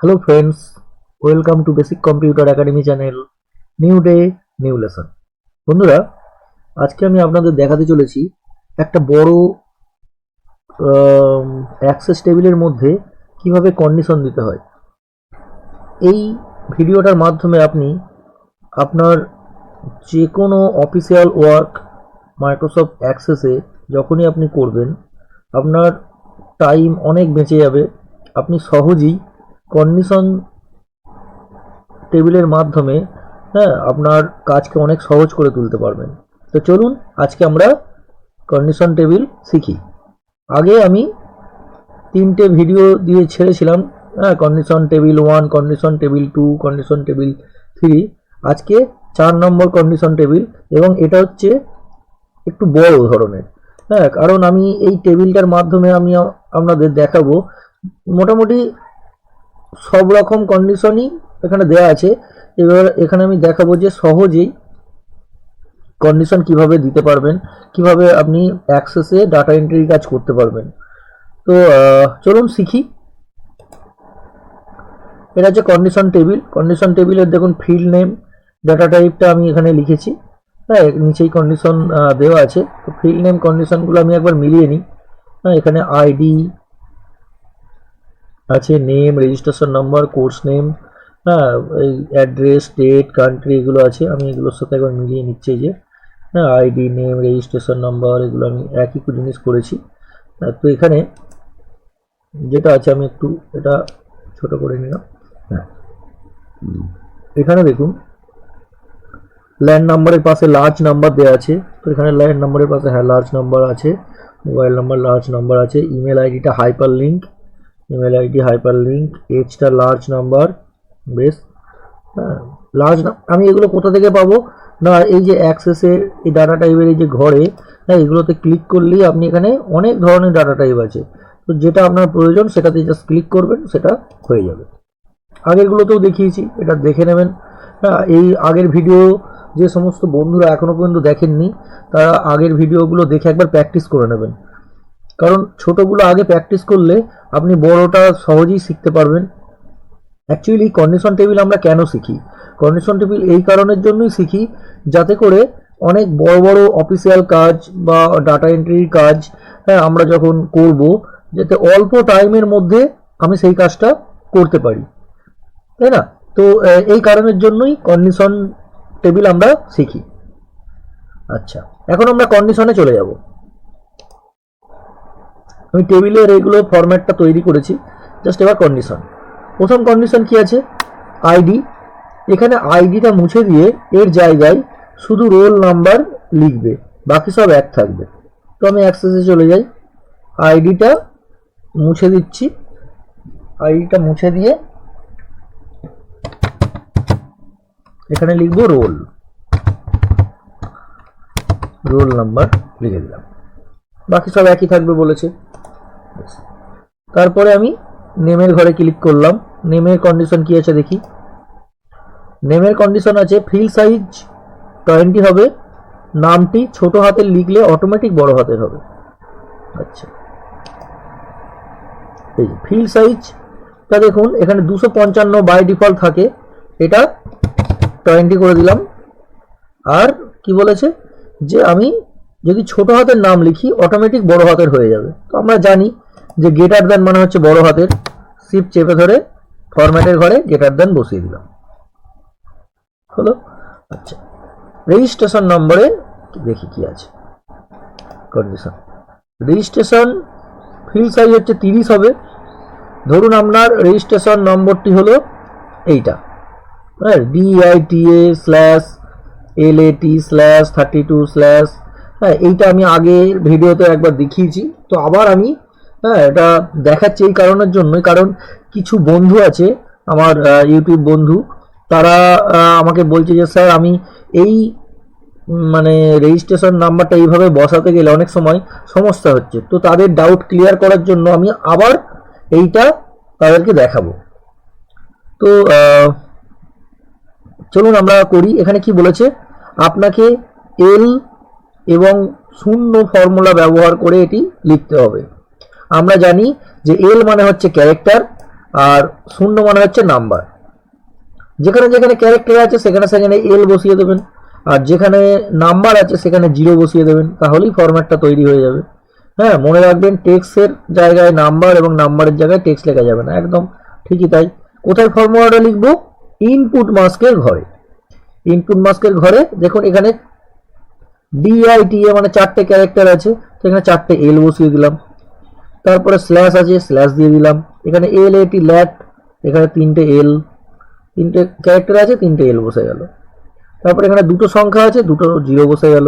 Hello friends, welcome to basic computer academy channel. New day, new lesson. বন্ধুরা, আজকে আমি আপনাদের দেখাতে চলেছি একটা বড় অ্যাক্সেস টেবিলের মধ্যে কিভাবে কন্ডিশন দিতে হয়। এই ভিডিওটার মাধ্যমে আপনি আপনার যে কোনো অফিসিয়াল ওয়ার্ক মাইক্রোসফট অ্যাক্সেসে যখনই আপনি করবেন, আপনার টাইম অনেক বেঁচে যাবে। আপনি সহজেই কন্ডিশন টেবিলের মাধ্যমে আপনার কাজকে অনেক সহজ করে তুলতে পারবেন। তো চলুন আজকে আমরা কন্ডিশন টেবিল শিখি। আগে আমি 3টে ভিডিও দিয়ে ছেড়েছিলাম, condition table 1, condition table 2, condition table 3। আজকে 4 নম্বর কন্ডিশন টেবিল, এবং এটা হচ্ছে একটু বড় ধরনের। কারণ আমি এই টেবিলটার মাধ্যমে আমি আপনাদের দেখাবো মোটামুটি সব রকম কন্ডিশনই এখানে দেওয়া আছে। এবার এখানে আমি দেখাবো যে সহজেই কন্ডিশন কিভাবে দিতে পারবেন, কিভাবে আপনি অ্যাক্সেসে ডাটা এন্ট্রি কাজ করতে পারবেন। তো চলুন শিখি। এটা হচ্ছে কন্ডিশন টেবিল। কন্ডিশন টেবিলের দেখুন ফিল্ড নেম, ডাটা টাইপটা আমি এখানে লিখেছি। নিচেই কন্ডিশন দেওয়া আছে। তো ফিল্ড নেম কন্ডিশনগুলো আমি একবার মিলিয়ে নিই। এখানে আইডি আছে, name, registration number, course name, এই অ্যাড্রেস, ডেট, কান্ট্রি, এগুলো আছে। আমি এগুলোর সাথে একবার মিলিয়ে নিচ্ছি। যে আইডি, নেম, রেজিস্ট্রেশন নাম্বার, এগুলো আমি একই জিনিস করেছি। তো এখানে যেটা আছে আমি একটু এটা ছোট করে নিলাম। এখানে দেখুন ল্যান্ড নাম্বারের পাশে লার্জ নাম্বার দেওয়া আছে। তো এখানে ল্যান্ড নাম্বারের পাশে লার্জ নাম্বার আছে, মোবাইল নাম্বার লার্জ নাম্বার আছে, ইমেল আইডিটা hyper link, email ID hyper link, এজটা লার্জ নাম্বার। বেশ, লার্জ আমি এগুলো কোথা থেকে পাবো না, এই যে অ্যাক্সেসের এই ডাটা টাইপের এই যে ঘরে, এগুলোতে ক্লিক করলেই আপনি এখানে অনেক ধরনের ডাটা টাইপ আছে। তো যেটা আপনার প্রয়োজন সেটাতে জাস্ট ক্লিক করবেন, সেটা হয়ে যাবে। আগেরগুলোতেও দেখিয়েছি, এটা দেখে নেবেন। এই আগের ভিডিও যে সমস্ত বন্ধুরা এখনো পর্যন্ত দেখেননি, তারা আগের ভিডিওগুলো দেখে একবার প্র্যাকটিস করে নেবেন। কারণ ছোটগুলো আগে প্র্যাকটিস করলে আপনি বড়টা সহজেই শিখতে পারবেন। অ্যাকচুয়ালি কন্ডিশন টেবিল আমরা কেন শিখি? কন্ডিশন টেবিল এই কারণের জন্যই শিখি, যাতে করে অনেক বড় বড় অফিসিয়াল কাজ বা ডাটা এন্ট্রির কাজ আমরা যখন করব, যাতে অল্প টাইমের মধ্যে আমি সেই কাজটা করতে পারি, তাই না? তো এই কারণের জন্যই কন্ডিশন টেবিল আমরা শিখি। আচ্ছা, এখন আমরা কন্ডিশনে চলে যাব। আমি টেবিলের এইগুলো ফরম্যাটটা তৈরি করেছি। জাস্ট এবার কন্ডিশন, প্রথম কন্ডিশন কি আছে? আইডি। এখানে আইডিটা মুছে দিয়ে এর জায়গায় শুধু রোল নাম্বার লিখবে, বাকি সব এক থাকবে। তো আমি অ্যাক্সেসে চলে যাই, আইডিটা মুছে দিচ্ছি। আইডিটা মুছে দিয়ে এখানে লিখবো রোল, রোল নাম্বার লিখে দিলাম, বাকি সব একই থাকবে বলেছে। তারপরে আমি নেমের ঘরে ক্লিক করলাম। নেমের কন্ডিশন কি আছে দেখি। নেমের কন্ডিশন আছে ফিল্ড সাইজ 20 হবে, নামটি ছোট হাতের লিখলে অটোমেটিক বড় হাতের হবে। আচ্ছা, এই ফিল্ড সাইজটা দেখুন এখানে 255 বাই ডিফল্ট থাকে, এটা 20 করে দিলাম। আর কি বলেছে যে আমি যদি ছোট হাতের নাম লিখি অটোমেটিক বড় হাতের হয়ে যাবে। তো আমরা জানি যে গ্রেটার দ্যান মানে হচ্ছে বড় হাতের। শিফট চেপে ধরে ফরম্যাটের ঘরে গ্রেটার দ্যান বসিয়ে দিলাম, হলো। আচ্ছা, রেজিস্ট্রেশন নম্বরে দেখি কি আছে কন্ডিশন। রেজিস্ট্রেশন ফিল্ড সাইজ হচ্ছে 30 হবে। ধরুন আপনার রেজিস্ট্রেশন নম্বরটি হলো এইটা, DITA/LAT/32/, এইটা আমি আগের ভিডিওতে একবার দেখিয়েছি। তো আবার আমি এটা দেখাচ্ছি এই কারণের জন্যই, কারণ কিছু বন্ধু আছে আমার ইউটিউব বন্ধু, তারা আমাকে বলছে যে স্যার আমি এই মানে রেজিস্ট্রেশন নাম্বারটা এইভাবে বসাতে গেলে অনেক সময় সমস্যা হচ্ছে। তো তাদের ডাউট ক্লিয়ার করার জন্য আমি আবার এইটা তাদেরকে দেখাবো। তো চলুন আমরা করি। এখানে কি বলেছে, আপনাকে এল এবং 0 ফর্মুলা ব্যবহার করে এটি লিখতে হবে। আমরা জানি যে এল মানে হচ্ছে ক্যারেক্টার আর শূন্য মানে হচ্ছে নাম্বার। যেখানে যেখানে ক্যারেক্টার আছে সেখানে সেখানে এল বসিয়ে দেবেন, আর যেখানে নাম্বার আছে সেখানে 0 বসিয়ে দেবেন, তাহলেই ফরম্যাটটা তৈরি হয়ে যাবে। হ্যাঁ, মনে রাখবেন টেক্সটের জায়গায় নাম্বার এবং নাম্বারের জায়গায় টেক্সট লেখা যাবে না, একদম ঠিকই তাই। কোথায় ফর্মুলাটা লিখবো? ইনপুট মাস্কের ঘরে। ইনপুট মাস্কের ঘরে দেখুন এখানে ডিআইটিএ মানে 4টে ক্যারেক্টার আছে, সেখানে 4টে এল বসিয়ে দিলাম। তারপরে স্ল্যাশ আছে, স্ল্যাশ দিয়ে দিলাম। এখানে এল এটি ল্যাট, এখানে 3টে এল, 3টে ক্যারেক্টার আছে, 3টে এল বসে গেল। তারপরে এখানে দুটো সংখ্যা আছে, দুটো 0 বসে গেল।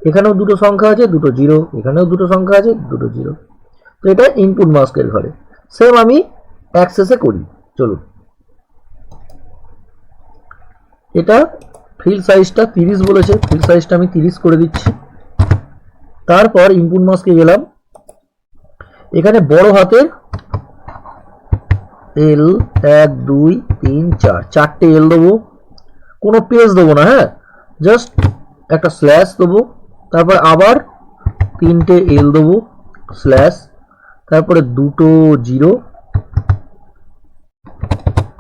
এখানেও দুটো সংখ্যা আছে, দুটো 0, এখানেও দুটো সংখ্যা আছে, দুটো 0। তো এটা ইনপুট মাস্কের ঘরে। সেম আমি অ্যাক্সেসে করি, চলুন। এটা ফিল্ড সাইজটা 30 বলেছে, ফিল্ড সাইজটা আমি 30 করে দিচ্ছি। তারপর ইনপুট মাস্কে গেলাম, এখানে বড় হাতের এল 1 2 3 4, 4টে এল দেবো। কোনো পেজ দেবো না, হ্যাঁ, জাস্ট একটা স্ল্যাশ দেবো। তারপর আবার 3টে এল দেবো, স্ল্যাশ। তারপরে দুটো 0,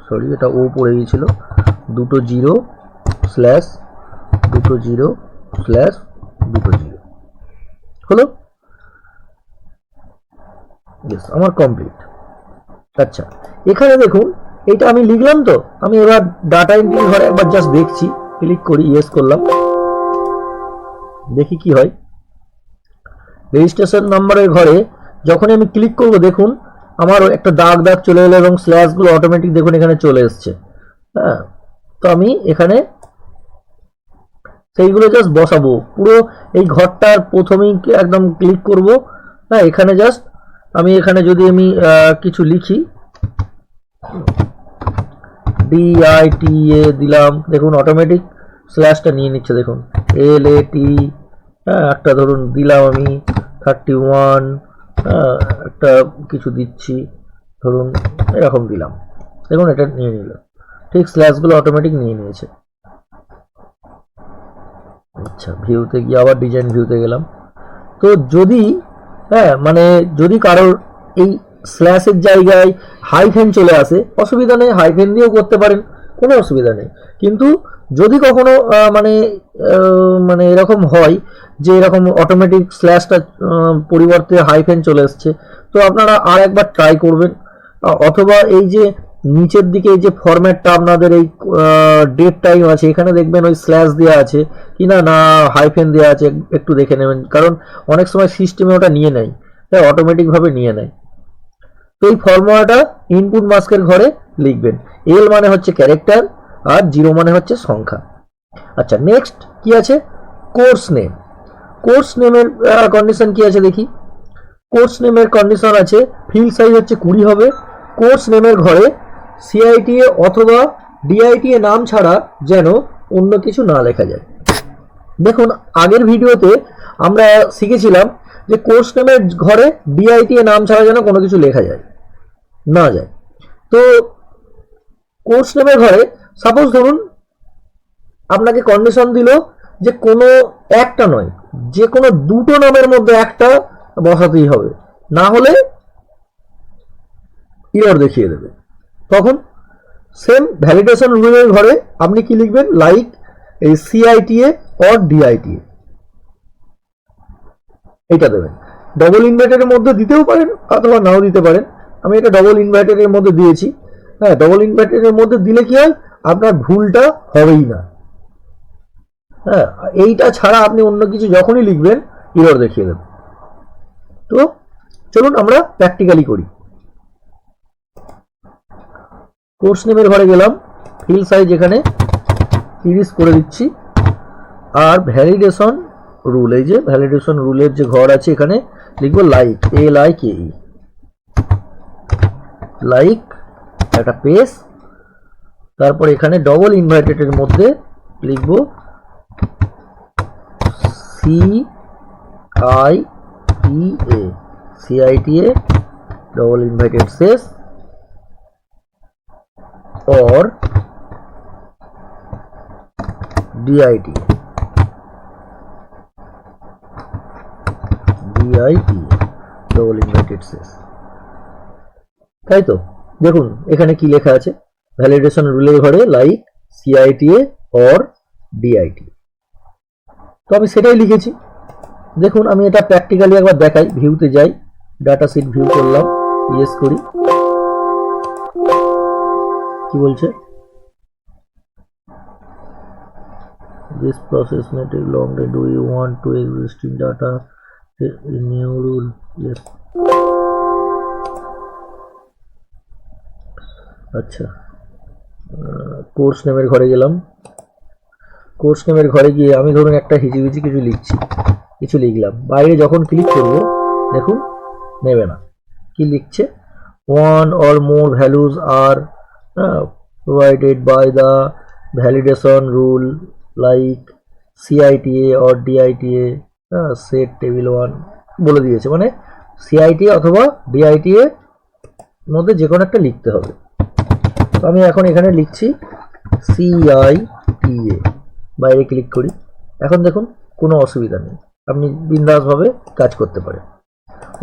সরি এটা ও পড়ে গিয়েছিল, দুটো 0 স্ল্যাশ, দুটো 0 স্ল্যাশ, দুটো 0 হলো। আমার কমপ্লিট। আচ্ছা, এখানে দেখুন এটা আমি লিখলাম, তো আমি এবার ডাটা এন্ট্রি ঘরে একবার জাস্ট দেখছি, ক্লিক করি, ইয়েস করলাম, দেখি কি হয়। রেজিস্ট্রেশন নাম্বারের ঘরে যখন আমি ক্লিক করব দেখুন আমার একটা দাগ দাগ চলে এলো এবং স্ল্যাশগুলো অটোমেটিক দেখুন এখানে চলে এসছে। হ্যাঁ, তো আমি এখানে সেইগুলো জাস্ট বসাবো। পুরো এই ঘরটার প্রথমেই একদম ক্লিক করব। হ্যাঁ, এখানে জাস্ট আমি এখানে যদি আমি কিছু লিখি, ডিআইটিএ দিলাম, দেখুন অটোমেটিক স্ল্যাশটা নিয়ে নিচ্ছে, দেখুন এলএটি। হ্যাঁ, একটা ধরুন দিলাম আমি 31, একটা কিছু দিচ্ছি, ধরুন এরকম দিলাম, দেখুন এটা নিয়ে নিল, ঠিক স্ল্যাশগুলো অটোমেটিক নিয়ে নিয়েছে। আচ্ছা, ভিউতে গিয়ে আবার ডিজাইন ভিউতে গেলাম। তো যদি মানে যদি কারোর এই স্ল্যাশের জায়গায় হাইফেন চলে আসে, অসুবিধা নেই, হাইফেন দিয়েও করতে পারেন, কোনো অসুবিধা নেই। কিন্তু যদি কখনো মানে মানে এরকম হয় যে এরকম অটোমেটিক স্ল্যাশটা পরিবর্তে হাইফেন চলে আসছে, তো আপনারা আর একবার ট্রাই করবেন। অথবা এই যে নিচের দিকে এই যে ফরম্যাটটা আপনাদের এই ডেট টাইম আছে, এখানে দেখবেন ওই স্ল্যাশ দেওয়া আছে কিনা, না হাইফেন দেওয়া আছে, একটু দেখে নেবেন, কারণ অনেক সময় সিস্টেমে ওটা নিয়ে নেয়, অটোমেটিকভাবে নিয়ে নেয়। তো এই ফর্মুলাটা ইনপুট মাস্কের ঘরে লিখবেন। এল মানে হচ্ছে ক্যারেক্টার, আর 0 মানে হচ্ছে সংখ্যা। আচ্ছা, নেক্সট কি আছে? Course name. কোর্স নেমের কন্ডিশন কি আছে দেখি। কোর্স নেমের কন্ডিশন আছে ফিল্ড সাইজ হচ্ছে 20 হবে। কোর্স নেমের ঘরে সিআইটিএ অথবা ডিআইটিএ নাম ছাড়া যেন অন্য কিছু না লেখা যায়। দেখুন আগের ভিডিওতে আমরা শিখেছিলাম যে কোর্স নেমের ঘরে ডিআইটিএ নাম ছাড়া যেন কোনো কিছু লেখা যায় না যায়। তো কোর্স নেমের ঘরে সাপোজ ধরুন আপনাকে কন্ডিশন দিল যে কোনো একটা নয়, যে কোনো দুটো নামের মধ্যে একটা বসাতেই হবে, না হলে এরর দেখিয়ে দেবে। তখন সেম ভ্যালিডেশন রুলের ঘরে আপনি কি লিখবেন? লাইক এই সিআইটিএ অর ডিআইটিএ, এইটা দেবেন। ডবল ইনভার্টারের মধ্যে দিতেও পারেন অথবা নাও দিতে পারেন। আমি এটা ডবল ইনভার্টারের মধ্যে দিয়েছি। হ্যাঁ, ডবল ইনভার্টারের মধ্যে দিলে কি হয়, আপনার ভুলটা হবেই না। হ্যাঁ, এইটা ছাড়া আপনি অন্য কিছু যখনই লিখবেন এরর দেখিয়ে দেবে। তো চলুন আমরা প্র্যাকটিক্যালি করি। কোর্স নেমের ঘরে গেলাম, ফিল্ড সাইজ এখানে 30 করে দিচ্ছি, আর ভ্যালিডেশন রুল, এই যে ভ্যালিডেশন রুলের যে ঘর আছে এখানে লিখবো লাইক, LIKE, লাইক একটা পেজ। তারপর এখানে ডবল ইনভার্টেডের মধ্যে লিখবো CITA ডবল ইনভার্টেড শেষ or DIT ডবল ইনভার্টেড শেষ, তাই তো? দেখুন এখানে কি লেখা আছে, ভ্যালিডেশন রুলের ঘরে লাইক সিআইটিএ অর ডিআইটি, তো আমি সেটাই লিখেছি। দেখুন আমি এটা প্র্যাকটিক্যালি একবার দেখাই, ভিউতে যাই, ডাটা শিট ভিউ করলাম, ইয়েস করি, কি বলছে, this process may take long. Do you want to existing data new rule? Yes. আচ্ছা, কোর্স নেমের ঘরে গেলাম, কোর্স নেমের ঘরে গিয়ে আমি ধরুন একটা হিজিবিজি কিছু লিখলাম, বাইরে যখন ক্লিক করব দেখুন নেবে না, কি লিখছে, one or more values are provided by the validation rule like CITA or DITA set table 1 বলে দিয়েছে, মানে CITA অথবা DITA মধ্যে যে কোনো একটা লিখতে হবে। তো আমি এখন এখানে লিখছি CITA, বাইরে ক্লিক করি, এখন দেখুন কোনো অসুবিধা নেই, আপনি বিন্দাসভাবে কাজ করতে পারেন।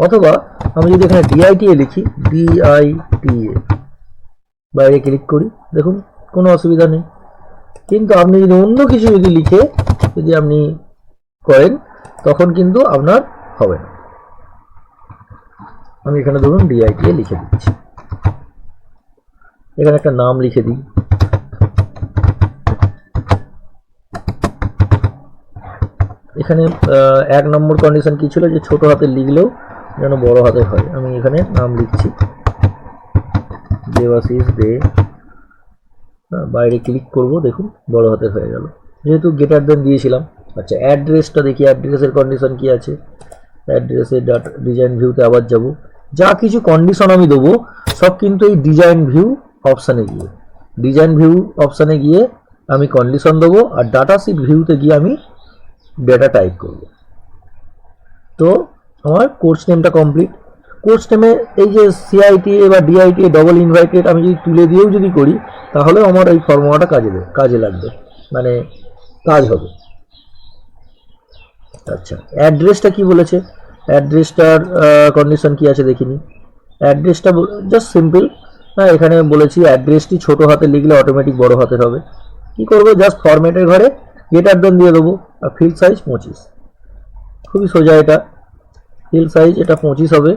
অথবা আমি যদি এখানে DITA লিখি, DITA, বাইরে ক্লিক করি, দেখুন কোনো অসুবিধা নেই। কিন্তু আপনি যদি অন্য কিছু যদি লিখে যদি আপনি করেন তখন কিন্তু আপনার হবে না। আমি এখানে ধরুন DITA লিখে দিচ্ছি, এখানে একটা নাম লিখে দিই, এখানে 1 নম্বর কন্ডিশন কি ছিল, যে ছোট হাতে লিখলেও যেন বড় হাতে হয়। আমি এখানে নাম লিখছি দেবাশিস দে, বাইরে ক্লিক করব, দেখুন বড় হাতের হয়ে গেল, যেহেতু গ্রেটার দেন দিয়েছিলাম। আচ্ছা, অ্যাড্রেসটা দেখি, অ্যাড্রেসের কন্ডিশন কি আছে, অ্যাড্রেসের ডাটা ডিজাইন ভিউতে আবার যাব, যা কিছু কন্ডিশন আমি দেবো সব কিন্তু এই ডিজাইন ভিউ অপশানে গিয়ে আমি কন্ডিশন দেবো, আর ডাটা শিট ভিউতে গিয়ে আমি ডেটা টাইপ করব। তো আমার কোর্স নেমটা কমপ্লিট। কোর্স নেমে এই যে CITA বা DITA ডবল ইনভাইটেড আমি যদি তুলে দিয়েও যদি করি তাহলে আমার এই ফর্মুলাটা কাজে লাগবে, মানে কাজ হবে। আচ্ছা, অ্যাড্রেসটা কি বলেছে, অ্যাড্রেসটার কন্ডিশন কি আছে দেখিনি। অ্যাড্রেসটা জাস্ট সিম্পল, হ্যাঁ এখানে বলেছি অ্যাড্রেসটি ছোট হাতে লিখলে অটোমেটিক বড় হাতের হবে। কি করবো, জাস্ট ফরম্যাটের ঘরে গ্রেটার দেন দিয়ে দেবো, আর ফিল্ড সাইজ 25, খুবই সোজা, এটা ফিল্ড সাইজ এটা 25 হবে,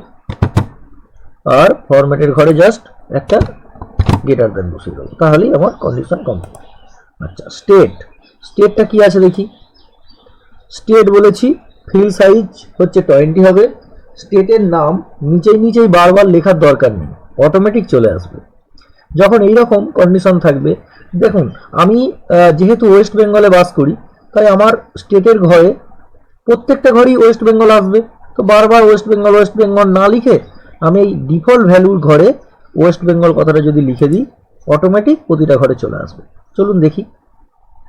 আর ফরম্যাটের ঘরে জাস্ট একটা গ্রেটার দেন বসিয়ে দেবো, তাহলেই আমার কন্ডিশন কমপ্লিট। আচ্ছা, স্টেটটা কি আছে দেখি। স্টেট বলেছি ফিল্ড সাইজ হচ্ছে 20 হবে, স্টেটের নাম নিচেই বারবার লেখার দরকার নেই, অটোমেটিক চলে আসবে যখন এইরকম কন্ডিশন থাকবে। দেখুন আমি যেহেতু ওয়েস্ট বেঙ্গলে বাস করি, তাই আমার স্টেটের ঘরে প্রত্যেকটা ঘরেই ওয়েস্ট বেঙ্গল আসবে, তো বারবার ওয়েস্ট বেঙ্গল না লিখে আমি এই ডিফল্ট ভ্যালুর ঘরে ওয়েস্ট বেঙ্গল কথাটা যদি লিখে দিই অটোমেটিক প্রতিটা ঘরে চলে আসবে। চলুন দেখি,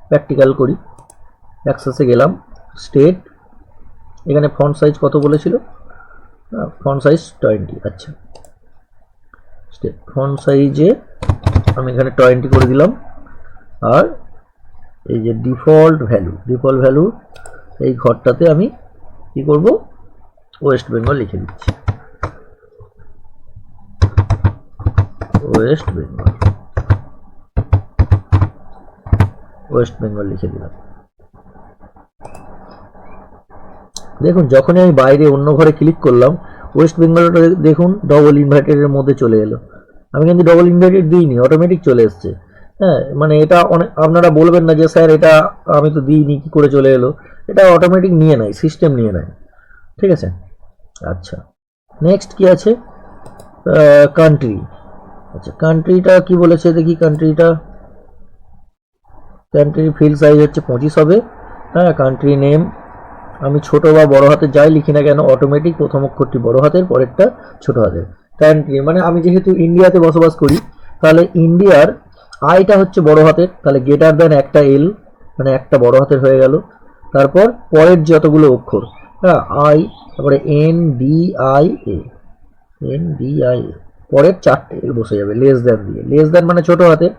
প্র্যাকটিক্যাল করি। অ্যাক্সেসে গেলাম, স্টেট, এখানে ফন্ট সাইজ কত বলেছিল, ফন্ট সাইজ 20। আচ্ছা, স্টেট ফন্ট সাইজে আমি এখানে 20 করে দিলাম, আর এই যে ডিফল্ট ভ্যালু এই ঘরটাতে আমি কি করব, ওয়েস্ট বেঙ্গল লিখে দিচ্ছি, ওয়েস্ট বেঙ্গল লিখে দিলাম। দেখুন যখনই আমি বাইরে অন্য ঘরে ক্লিক করলাম ওয়েস্ট বেঙ্গলটা দেখুন ডবল ইনভার্টেডের মধ্যে চলে এলো, আমি কিন্তু ডবল ইনভার্টেড দিইনি, অটোমেটিক চলে এসছে। হ্যাঁ, মানে এটা অনেক আপনারা বলবেন না যে স্যার এটা আমি তো দিইনি কি করে চলে এলো, এটা অটোমেটিক নিয়ে নেয়, সিস্টেম নিয়ে নেয়, ঠিক আছে। আচ্ছা, নেক্সট কি আছে, কান্ট্রি। আচ্ছা, কান্ট্রিটা কি বলেছে দেখি, কান্ট্রির ফিল্ড সাইজ হচ্ছে 25 হবে। হ্যাঁ, কান্ট্রি নেম আমি ছোট বা বড় হাতে যাই লিখি না কেন অটোমেটিক প্রথম অক্ষরটি বড় হাতের, পরেরটা ছোট হাতের। কান্ট্রি মানে আমি যেহেতু ইন্ডিয়াতে বসবাস করি, তাহলে ইন্ডিয়ার আইটা হচ্ছে বড় হাতের, তাহলে গ্রেটার দেন একটা এল, মানে একটা বড় হাতের হয়ে গেল। তারপর পরের যতগুলো অক্ষর, হ্যাঁ আই, তারপরে NDIA, পরের 4টে এল বসে যাবে লেস দেন দিয়ে, লেস দেন মানে ছোট হাতের,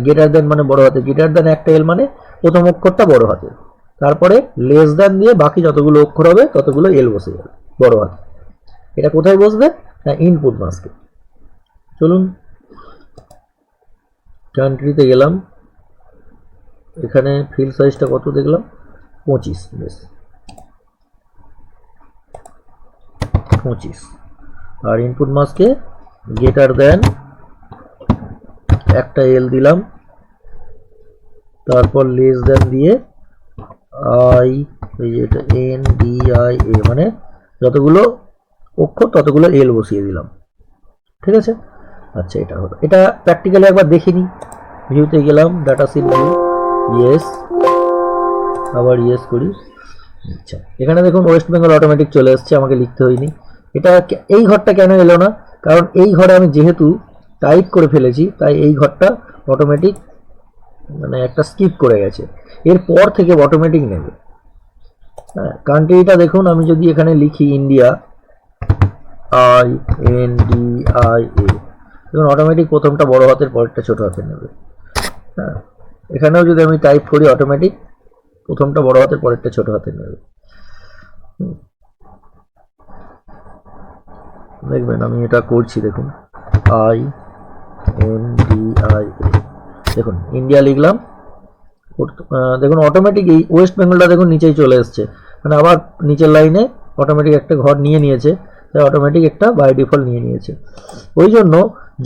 গ্রেটার দেন মানে বড় হাতে, গ্রেটার দেন একটা এল মানে প্রথম অক্ষরটা বড় হাতের, তারপরে লেস দেন দিয়ে বাকি যতগুলো অক্ষর হবে ততগুলো এল বসে যাবে বড় হাতে। এটা কোথায় বসবে, না ইনপুট মাস্কে। চলুন কান্ট্রিতে গেলাম, এখানে ফিল্ড সাইজটা কত দেখলাম 25, বেশ 25। আর ইনপুট মাসকে গ্রেটার দেন একটা এল দিলাম, তারপর লেস দেন দিয়ে আই, এই যে এটা এন ডি আই এ, মানে যতগুলো অক্ষর ততগুলো এল বসিয়ে দিলাম। ঠিক আছে, আচ্ছা এটা হলো। এটা প্র্যাকটিক্যালি একবার দেখিনি। ভিউতে গেলাম, ডাটা সিট ভিউ, ইয়েস, আবার ইয়েস করি। আচ্ছা, এখানে দেখুন ওয়েস্ট বেঙ্গল অটোমেটিক চলে এসছে, আমাকে লিখতে হয়নি। এটা এই ঘরটা কেন এলো না, কারণ এই ঘরে আমি যেহেতু টাইপ করে ফেলেছি, তাই এই ঘরটা অটোমেটিক মানে একটা স্কিপ করে গেছে, এরপর থেকে অটোমেটিক নেবে। হ্যাঁ, কান্ট্রিটা দেখুন, আমি যদি এখানে লিখি India, I N D I A, দেখুন অটোমেটিক প্রথমটা বড় হাতের, পরেরটা ছোট হাতের নেবে। হ্যাঁ, এখানেও যদি আমি টাইপ করি অটোমেটিক প্রথমটা বড় হাতের, পরেরটা ছোট হাতের নেবে। দেখবেন আমি এটা করছি, দেখুন I N D I A, দেখুন ইন্ডিয়া লিখলাম, দেখুন অটোমেটিক এই ওয়েস্ট বেঙ্গলটা দেখুন নিচেই চলে এসছে, মানে আবার নিচের লাইনে অটোমেটিক একটা ঘর নিয়ে নিয়েছে, তাই অটোমেটিক একটা বাই ডিফল্ট নিয়ে নিয়েছে। ওই জন্য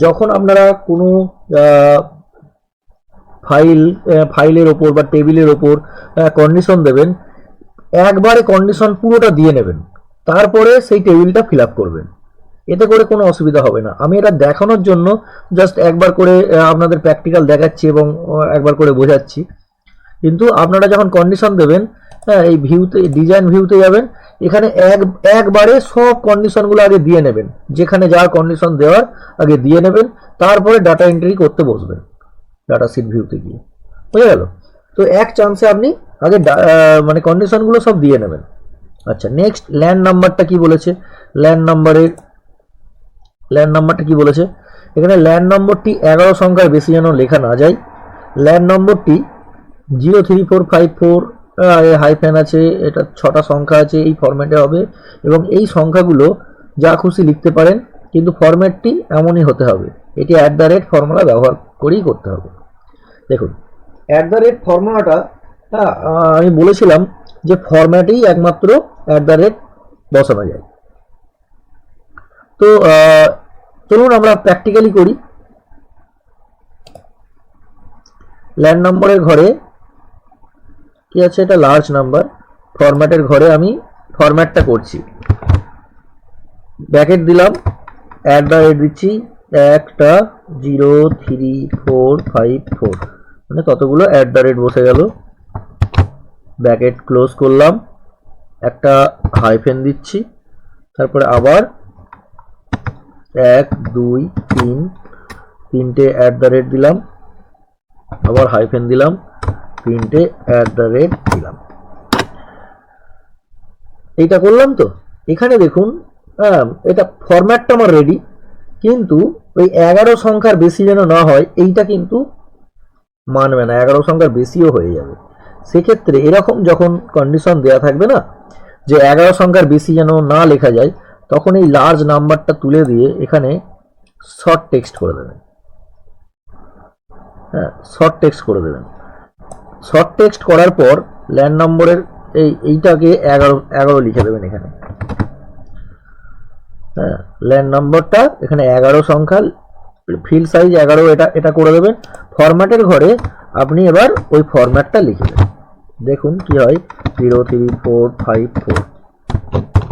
যখন আপনারা কোনো ফাইলের ওপর বা টেবিলের ওপর কন্ডিশন দেবেন, একবারে কন্ডিশন পুরোটা দিয়ে নেবেন, তারপরে সেই টেবিলটা ফিল আপ করবেন, এতে করে কোনো অসুবিধা হবে না। আমি এটা দেখানোর জন্য জাস্ট একবার করে আপনাদের প্র্যাকটিক্যাল দেখাচ্ছি এবং একবার করে বোঝাচ্ছি। কিন্তু আপনারা যখন কন্ডিশন দেবেন, হ্যাঁ, এই ভিউতে, ডিজাইন ভিউতে যাবেন, এখানে একবারে সব কন্ডিশনগুলো আগে দিয়ে নেবেন, যেখানে যার কন্ডিশন দেওয়ার আগে দিয়ে নেবেন, তারপরে ডাটা এন্ট্রি করতে বসবেন ডাটা সিট ভিউতে গিয়ে। বুঝে গেল? তো এক চান্সে আপনি আগে মানে কন্ডিশনগুলো সব দিয়ে নেবেন। আচ্ছা, নেক্সট ল্যান্ড নাম্বারটা কি বলেছে, ল্যান্ড নাম্বারটা কি বলেছে, এখানে ল্যান্ড নম্বরটি 11 সংখ্যার বেশি যেন লেখা না যায়। ল্যান্ড নম্বরটি 03454 হাইফেন আছে, এটা 6টা সংখ্যা আছে, এই ফরম্যাটে হবে, এবং এই সংখ্যাগুলো যা খুশি লিখতে পারেন, কিন্তু ফরম্যাটটি এমনই হতে হবে। এটি @ ফর্মুলা ব্যবহার করেই করতে হবে। দেখুন @ ফর্মুলাটা, আমি বলেছিলাম যে ফরম্যাটেই একমাত্র @ বসানো যায়। তো চলুন আমরা প্র্যাকটিক্যালি করি। ল্যান্ড নম্বরের ঘরে কি আছে, এটা লার্জ নাম্বার, ফরম্যাটের ঘরে আমি ফরম্যাটটা করছি, ব্র্যাকেট দিলাম, @ দিচ্ছি, একটা 03454, মানে ততগুলো @ বসে গেল, ব্র্যাকেট ক্লোজ করলাম, একটা হাইফেন দিচ্ছি, তারপরে আবার 1 2 3 তিনটে @ দিলাম, আবার হাইফেন দিলাম, তিনটে @ দিলাম। এইটা করলাম। তো এখানে দেখুন, এটা ফরম্যাটটা আমার রেডি, কিন্তু ওই 11 সংখ্যার বেশি যেন না হয়, এইটা কিন্তু মানবে না, 11 সংখ্যার বেশিও হয়ে যাবে। সেক্ষেত্রে এরকম যখন কন্ডিশন দেওয়া থাকবে না, যে 11 সংখ্যার বেশি যেন না লেখা যায়, তখন এই লার্জ নাম্বারটা তুলে দিয়ে এখানে শর্ট টেক্সট করে দেবেন। হ্যাঁ, শর্ট টেক্সট করে দেবেন। শর্ট টেক্সট করার পর ল্যান্ড নম্বরের এইটাকে 11 লিখে দেবেন এখানে। হ্যাঁ, ল্যান্ড নম্বরটা এখানে 11 সংখ্যা, ফিল্ড সাইজ 11, এটা করে দেবেন। ফরম্যাটের ঘরে আপনি এবার ওই ফরম্যাটটা লিখে দেবেন। দেখুন কি হয়, 03454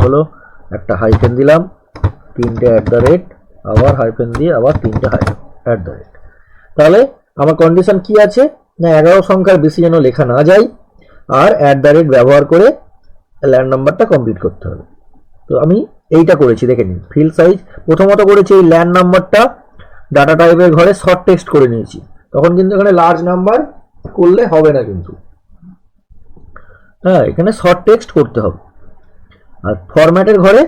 হলো, একটা হাইফেন দিলাম, তিনটে @ আবার হাইফেন দিয়ে আবার তিনটে @। তাহলে আমার কন্ডিশন কি আছে না, 11 সংখ্যার বেশি যেন লেখা না যায়, আর @ ব্যবহার করে ল্যান্ড নাম্বারটা কমপ্লিট করতে হবে। তো আমি এইটা করেছি, দেখে নিন। ফিল্ড সাইজ প্রথমত করেছি, এই ল্যান্ড নাম্বারটা ডাটা টাইপের ঘরে শর্ট টেক্সট করে নিয়েছি, তখন কিন্তু এখানে লার্জ নাম্বার করলে হবে না কিন্তু, হ্যাঁ, এখানে শর্ট টেক্সট করতে হবে। আর ফরম্যাটের ঘরে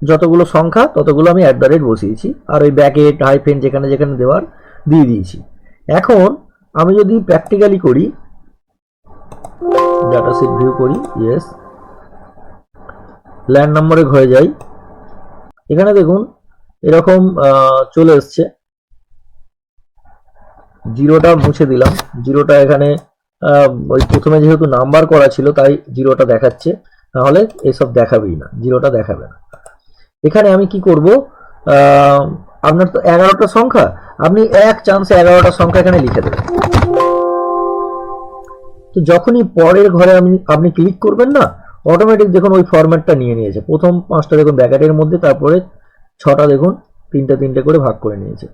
যতগুলো সংখ্যা ততগুলো আমি @ বসিয়েছি, আর ওই ব্র্যাকেট হাইফেন যেখানে যেখানে দেওয়ার দিয়ে দিয়েছি। এখন আমি যদি প্র্যাকটিক্যালি করি, ডাটা সিট ভিউ করি, ইয়েস, ল্যান্ড নম্বরে ঘরে যাই, এখানে দেখুন এরকম চলে এসছে। জিরোটা মুছে দিলাম। জিরোটা এখানে ওই প্রথমে যেহেতু নাম্বার করা ছিল তাই জিরোটা দেখাচ্ছে, নাহলে এসব দেখাবেই না, জিরোটা দেখাবে না। এখানে আমি কি করব, আপনার তো 11টা সংখ্যা, আপনি এক চান্সে 11টা সংখ্যা এখানে লিখে দেবেন। তো যখনই পরের ঘরে আপনি ক্লিক করবেন না, অটোমেটিক দেখুন ওই ফরম্যাটটা নিয়ে নিয়েছে। প্রথম 5টা দেখুন ব্র্যাকেটের মধ্যে, তারপরে 6টা দেখুন তিনটে তিনটে করে ভাগ করে নিয়েছে।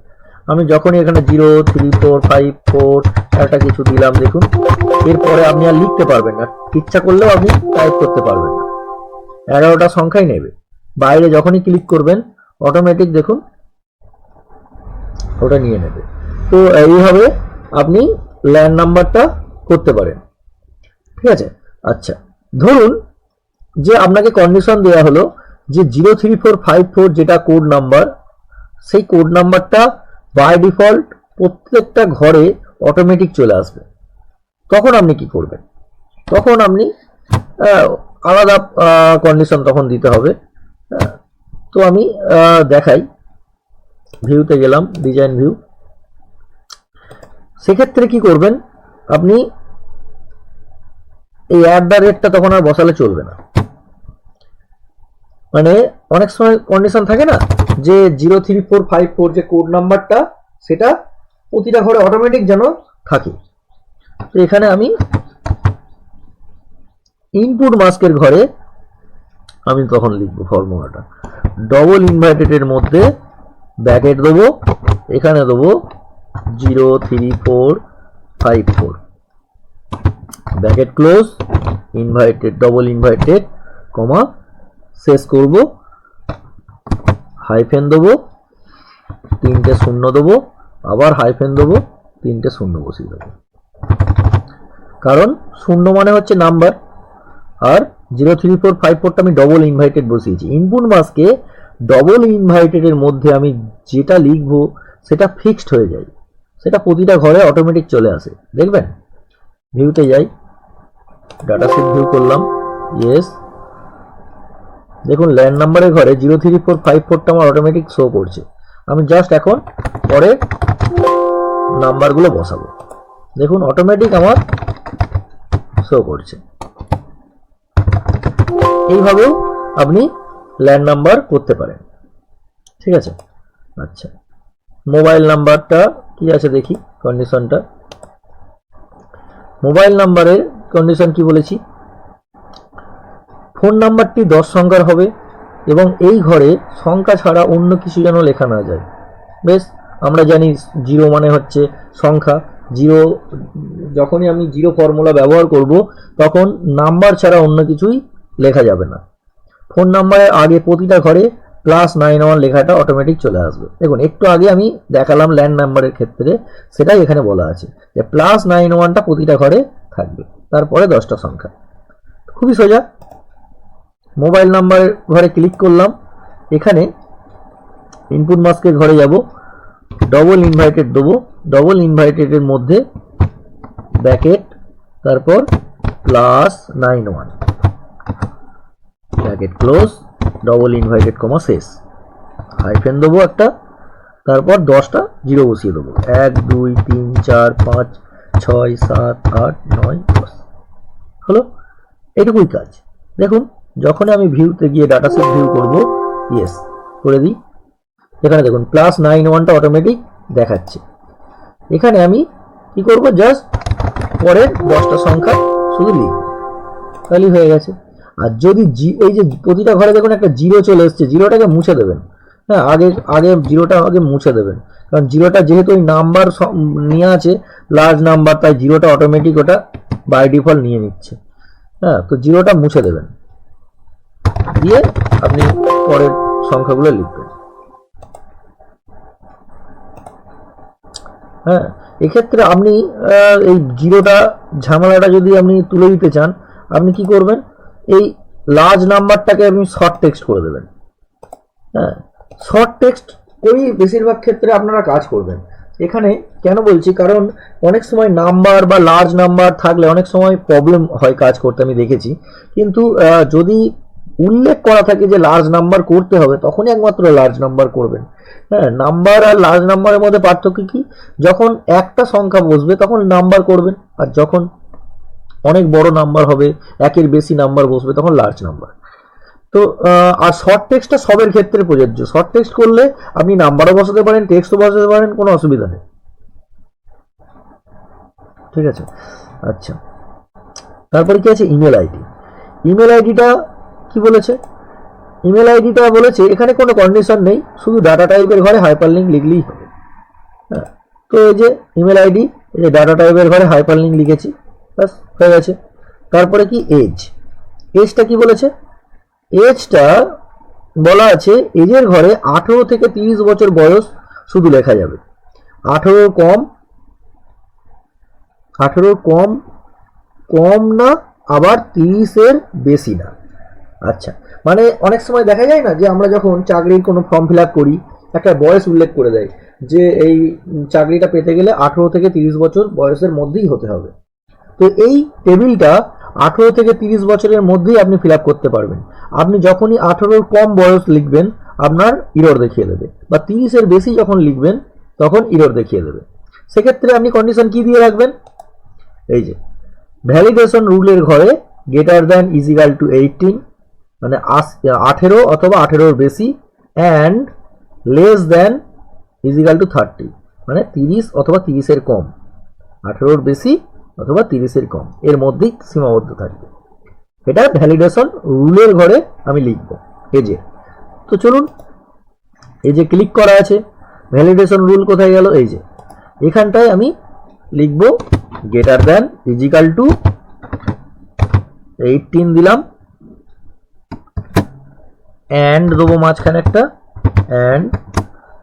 আমি যখনই এখানে 0 3 4 5 4 একটা কিছু দিলাম, দেখুন এরপরে আপনি আর লিখতে পারবেন না, ইচ্ছা করলেও আপনি টাইপ করতে পারবেন না, 11টা সংখ্যাই নেবে। বাইরে যখনই ক্লিক করবেন অটোমেটিক দেখুন ওটা নিয়ে নেবে। তো এইভাবে আপনি ল্যান্ড নাম্বারটা করতে পারেন, ঠিক আছে। আচ্ছা, ধরুন যে আপনাকে কন্ডিশন দেওয়া হলো যে 03454 যেটা কোড নাম্বার, সেই কোড নাম্বারটা বাই ডিফল্ট প্রত্যেকটা ঘরে অটোমেটিক চলে আসবে। তখন আপনি কি করবেন, তখন আপনি আলাদা কন্ডিশন তখন দিতে হবে। তো আমি দেখাই, ভিউতে গেলাম, ডিজাইন ভিউ। সেক্ষেত্রে কি করবেন, আপনি এই @টা তখন আর বসালে চলবে না। মানে অনেক সময় কন্ডিশন থাকে না যে 03454 যে কোড নাম্বারটা, সেটা প্রতিটা ঘরে অটোমেটিক যেন থাকে। তো এখানে আমি ইনপুট মাস্কের ঘরে আমি তখন লিখবো ফর্মুলাটা, ডবল ইনভার্টেড এর মধ্যে ব্র্যাকেট দেবো, এখানে দেবো 03454 bracket close, inverted double inverted comma, শেষ করব হাইফেন দেবো, 3টে শূন্য দেবো, আবার হাইফেন দেবো, 3টে শূন্য বসিয়ে দেবো। কারণ শূন্য মানে হচ্ছে নাম্বার, আর 03454টা আমি ডবল ইনভাইটেড বসিয়েছি। ইনপুট মাস্কে ডবল ইনভাইটেড এর মধ্যে আমি যেটা লিখবো সেটা ফিক্সড হয়ে যায়, সেটা প্রতিটা ঘরে অটোমেটিক চলে আসে। দেখবেন, ভিউতে যাই, ডাটা সেট ভিউ করলাম, ইয়েস, দেখুন ল্যান্ড নাম্বারের ঘরে 03454টা আমার অটোমেটিক শো করছে। আমি জাস্ট এখন পরে নাম্বারগুলো বসাবো, দেখুন অটোমেটিক আমার শো করছে। এইভাবেও আপনি ল্যান্ড নাম্বার করতে পারেন, ঠিক আছে। আচ্ছা, মোবাইল নাম্বারটা কি আছে দেখি কন্ডিশনটা। মোবাইল নাম্বারের কন্ডিশন কি বলেছি, ফোন নাম্বারটি 10 সংখ্যার হবে এবং এই ঘরে সংখ্যা ছাড়া অন্য কিছু যেন লেখা না যায়। বেশ, আমরা জানি 0 মানে হচ্ছে সংখ্যা, 0 যখনই আমি 0 ফর্মুলা ব্যবহার করব তখন নাম্বার ছাড়া অন্য কিছুই লেখা যাবে না। ফোন নাম্বারের আগে প্রতিটা ঘরে +91 লেখাটা অটোমেটিক চলে আসবে। দেখুন একটু আগে আমি দেখালাম ল্যান্ড নাম্বারের ক্ষেত্রে, সেটাই এখানে বলা আছে যে +91টা প্রতিটা ঘরে থাকবে, তারপরে 10টা সংখ্যা। খুবই সোজা। মোবাইল নাম্বারের ঘরে ক্লিক করলাম, এখানে ইনপুট মাস্কের ঘরে যাব, ডবল ইনভাইটেড দেবো, ডবল ইনভাইটেড এর মধ্যে ব্র্যাকেট, তারপর +91 bracket close, double inverted comma, শেষ হাইফেন দেবো একটা, তারপর 10টা জিরো বসিয়ে দেবো, 1 2 3 4 5 6 7 8 9 10 হলো। এটুকুই কাজ। দেখুন যখন আমি ভিউতে গিয়ে ডাটা সেট ভিউ করব, ইয়েস করে দিই, এখানে দেখুন +91টা অটোমেটিক দেখাচ্ছে। এখানে আমি কি করব, জাস্ট পরের 10টা সংখ্যা শুধু লিখব, তাহলেই হয়ে গেছে। আর যদি এই যে প্রতিটা ঘরে দেখুন একটা 0 চলে এসছে, 0টাকে মুছে দেবেন। হ্যাঁ, আগে 0টা আগে মুছে দেবেন, কারণ 0টা যেহেতু ওই নাম্বার নিয়ে আছে লার্জ নাম্বার, তাই 0টা অটোমেটিক ওটা বাই ডিফল্ট নিয়ে নিচ্ছে। হ্যাঁ, তো 0টা মুছে দেবেন, দিয়ে আপনি পরের সংখ্যাগুলো লিখবেন। হ্যাঁ, এক্ষেত্রে আপনি এই 0টা ঝামেলাটা যদি আপনি তুলে দিতে চান, আপনি কি করবেন, এই লার্জ নাম্বারটাকে আপনি শর্ট টেক্সট করে দেবেন। হ্যাঁ, শর্ট টেক্সট করেই বেশিরভাগ ক্ষেত্রে আপনারা কাজ করবেন। এখানে কেন বলছি, কারণ অনেক সময় নাম্বার বা লার্জ নাম্বার থাকলে অনেক সময় প্রবলেম হয় কাজ করতে, আমি দেখেছি। কিন্তু যদি উল্লেখ করা থাকে যে লার্জ নাম্বার করতে হবে, তখনই একমাত্র লার্জ নাম্বার করবেন। হ্যাঁ, নাম্বার আর লার্জ নাম্বারের মধ্যে পার্থক্য কি? যখন একটা সংখ্যা বসবে তখন নাম্বার করবেন, আর যখন অনেক বড় নাম্বার হবে, একের বেশি নাম্বার বসবে, তখন লার্জ নাম্বার। তো আর শর্ট টেক্সটটা সবের ক্ষেত্রে প্রযোজ্য। শর্ট টেক্সট করলে আপনি নাম্বারও বসাতে পারেন, টেক্সটও বসাতে পারেন, কোনো অসুবিধা নেই। ঠিক আছে, আচ্ছা। তারপরে কি আছে? Email ID. ইমেল আইডিটা কি বলেছে? ইমেল আইডিটা বলেছে এখানে কোনো কন্ডিশন নেই, শুধু ডাটা টাইপের ঘরে হাইপারলিঙ্ক লিখলেই হবে। হ্যাঁ, তো এই যে ইমেল আইডি, এই যে ডাটা টাইপের ঘরে হাইপারলিঙ্ক লিখেছি, ব্যাস হয়ে গেছে। তারপরে কি এজ। এজটা কি বলেছে? এজটা বলা আছে এজের ঘরে 18 থেকে 30 বছর বয়স শুধু লেখা যাবে। 18 কম, 18 কম কম না, আবার 30-এর বেশি না। আচ্ছা, মানে অনেক সময় দেখা যায় না যে আমরা যখন চাকরির কোনো ফর্ম ফিল আপ করি, একটা বয়স উল্লেখ করে দেয় যে এই চাকরিটা পেতে গেলে 18 থেকে 30 বছর বয়সের মধ্যেই হতে হবে। তো এই টেবিলটা 18 থেকে 30 বছরের মধ্যেই আপনি ফিল আপ করতে পারবেন। আপনি যখনই 18-র কম বয়স লিখবেন আপনার ইরর দেখিয়ে দেবে, বা 30-এর বেশি যখন লিখবেন তখন ইরর দেখিয়ে দেবে। সেক্ষেত্রে আপনি কন্ডিশন কি দিয়ে রাখবেন? এই যে ভ্যালিডেশন রুলের ঘরে greater than is equal to 18, মানে 18 অথবা 18-এর বেশি, and less than is equal to 30, মানে 30 অথবা 30-এর কম। 18-এর বেশি অথবা 30-এর কম, এর মধ্যেই সীমাবদ্ধ থাকবে। এটা ভ্যালিডেশন রুলের ঘরে আমি লিখব এজে। তো চলুন, এই যে ক্লিক করা আছে, ভ্যালিডেশন রুল কোথায় গেল? এই যে এখানটায় আমি লিখব greater than is equal to 18 দিলাম, অ্যান্ড দেবো মাঝখানে একটা, অ্যান্ড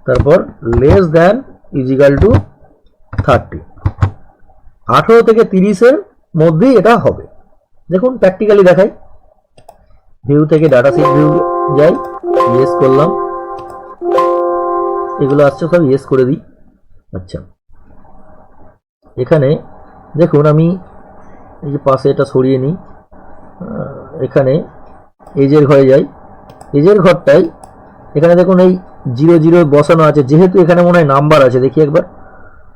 তারপর less than is equal to 30। 18 থেকে 30-এর মধ্যেই এটা হবে। দেখুন প্র্যাকটিক্যালি দেখাই। ভিউ থেকে ডাটা সিট ভিউ যাই, ইয়েস করলাম, এগুলো আসছে সব ইয়েস করে দিই। আচ্ছা, এখানে দেখুন আমি এই যে পাশে এটা সরিয়ে নিই, এখানে এজের ঘরে যাই। এজের ঘরটাই এখানে দেখুন এই 00 বসানো আছে, যেহেতু এখানে মনে হয় নাম্বার আছে, দেখি একবার।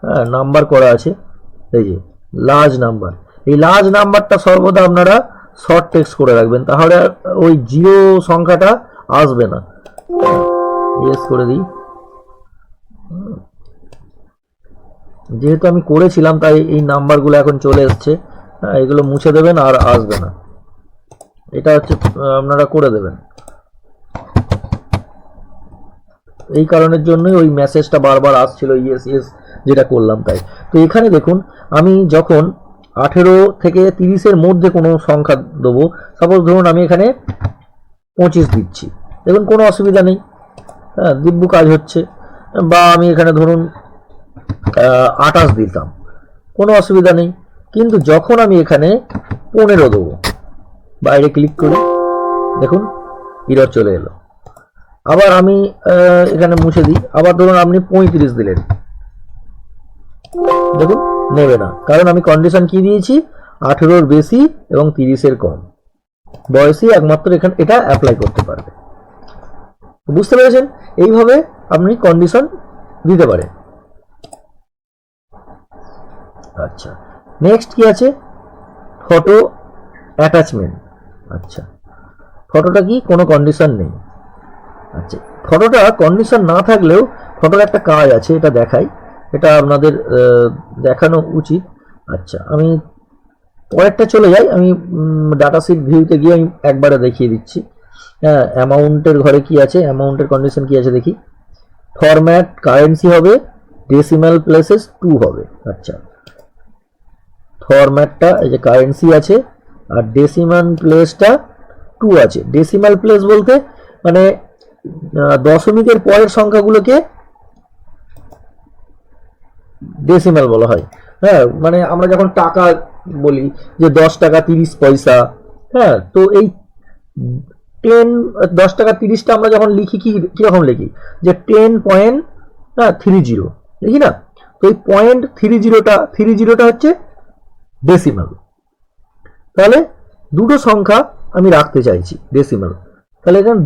হ্যাঁ, নাম্বার করা আছে, এই যে লার্জ নাম্বার। এই লার্জ নাম্বারটা সর্বদা আপনারা শর্ট টেক্সট করে রাখবেন, তাহলে ওই 0 সংখ্যাটা আসবে না। ইয়েস করে দিই, যেহেতু আমি করেছিলাম তাই এই নাম্বারগুলো এখন চলে এসছে। এগুলো মুছে দেবেন আর আসবে না, এটা হচ্ছে আপনারা করে দেবেন। এই কারণের জন্যই ওই মেসেজটা বারবার আসছিল, ইয়েস ইয়েস যেটা করলাম তাই। তো এখানে দেখুন আমি যখন 18 থেকে 30-এর মধ্যে কোনো সংখ্যা দেবো, সাপোজ ধরুন আমি এখানে 25 দিচ্ছি, দেখুন কোনো অসুবিধা নেই, হ্যাঁ দিব্য কাজ হচ্ছে। বা আমি এখানে ধরুন 28 দিতাম, কোনো অসুবিধা নেই। কিন্তু যখন আমি এখানে 15 দেবো, বাইরে ক্লিক করি, দেখুন ইরর চলে এলো। আবার আমি এখানে মুছে দিই, আবার ধরুন আপনি 35 দিলেন, দেখুন নেবে না, কারণ আমি কন্ডিশন কি দিয়েছি? 18-এর বেশি এবং 30-এর কম বয়সী একমাত্র এখানে এটা অ্যাপ্লাই করতে পারবে। বুঝতে পেরেছেন? এইভাবে আপনি কন্ডিশন দিতে পারেন। আচ্ছা, নেক্সট কি আছে? Photo attachment. আচ্ছা, ফটোটা কি? কোনো কন্ডিশন নেই। আচ্ছা, ফটোটা কন্ডিশন না থাকলেও ফটোর একটা কাজ আছে, এটা দেখাই, এটা আপনাদের দেখানো উচিত। আচ্ছা, আমি পরেরটা চলে যাই, আমি ডাটা সিট ভিউতে গিয়ে আমি একবারে দেখিয়ে দিচ্ছি। হ্যাঁ, অ্যামাউন্টের ঘরে কি আছে, অ্যামাউন্টের কন্ডিশন কি আছে দেখি। ফরম্যাট কারেন্সি হবে, ডেসিমাল প্লেসেস 2 হবে। আচ্ছা, ফরম্যাটটা এই যে কারেন্সি আছে, আর ডেসিমাল প্লেসটা 2 আছে। ডেসিমাল প্লেস বলতে মানে দশমিকের পরের সংখ্যাগুলোকে ডেসিমাল বলা হয়। হ্যাঁ, মানে আমরা যখন টাকা বলি যে 10 টাকা 30 পয়সা, হ্যাঁ, তো এই 10 টাকা 30টা আমরা যখন লিখি কিরকম লিখি? যে 10.30 লিখি না? তো এই 30টা হচ্ছে ডেসিমাল। তাহলে দুটো সংখ্যা আমি রাখতে চাইছি ডেসিমাল, তাহলে এখানে